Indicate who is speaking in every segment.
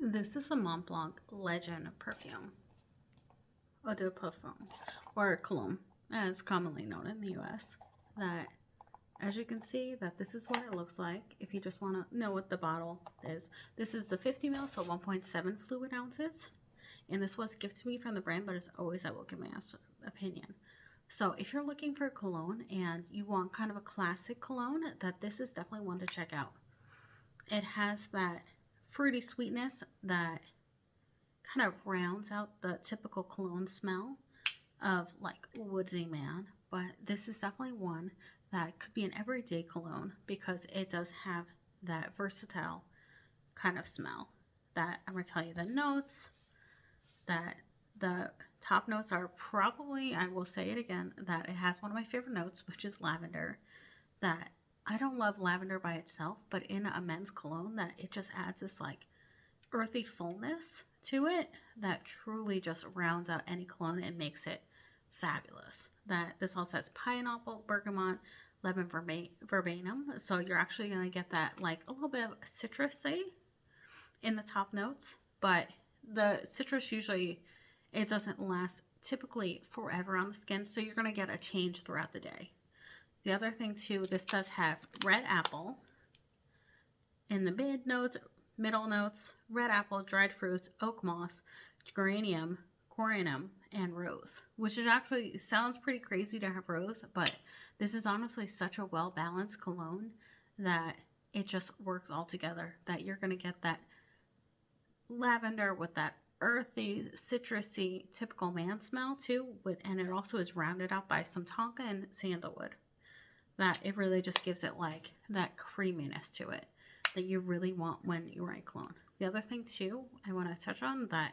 Speaker 1: This is a Montblanc Legend perfume, eau de parfum, or cologne, as commonly known in the US. That, as you can see, that this is what it looks like. If you just want to know what the bottle is, this is the 50 ml, so 1.7 fluid ounces. And this was gifted to me from the brand, but as always, I will give my opinion. So if you're looking for a cologne and you want kind of a classic cologne, that this is definitely one to check out. It has that fruity sweetness that kind of rounds out the typical cologne smell of like woodsy man, but this is definitely one that could be an everyday cologne because it does have that versatile kind of smell. That I'm going to tell you the notes, that the top notes are probably, I will say it again, that it has one of my favorite notes, which is lavender. That I don't love lavender by itself, but in a men's cologne, that it just adds this like earthy fullness to it that truly just rounds out any cologne and makes it fabulous. That this also has pineapple, bergamot, lemon verbena, so you're actually going to get that like a little bit of citrusy in the top notes, but the citrus usually, it doesn't last typically forever on the skin, so you're going to get a change throughout the day. The other thing too, this does have red apple in the middle notes, red apple, dried fruits, oak moss, geranium, corianum, and rose, which it actually sounds pretty crazy to have rose, but this is honestly such a well-balanced cologne that it just works all together, that you're going to get that lavender with that earthy, citrusy, typical man smell too, and it also is rounded out by some tonka and sandalwood. That it really just gives it like that creaminess to it that you really want when you write cologne. The other thing too, I want to touch on that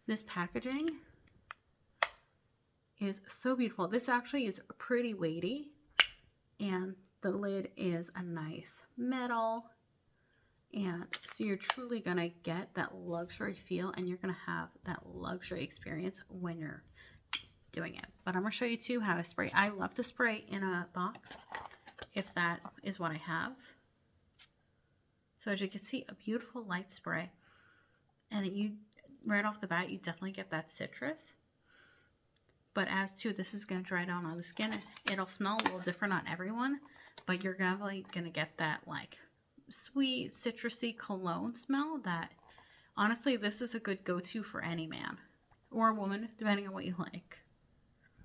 Speaker 1: this packaging is so beautiful. This actually is pretty weighty, and the lid is a nice metal, and so you're truly gonna get that luxury feel, and you're gonna have that luxury experience when you're doing it. But I'm gonna show you too how I spray. I love to spray in a box if that is what I have. So as you can see, a beautiful light spray, and you right off the bat you definitely get that citrus. But as to, this is going to dry down on the skin. It'll smell a little different on everyone, but you're definitely going to get that like sweet citrusy cologne smell that honestly this is a good go-to for any man or woman depending on what you like.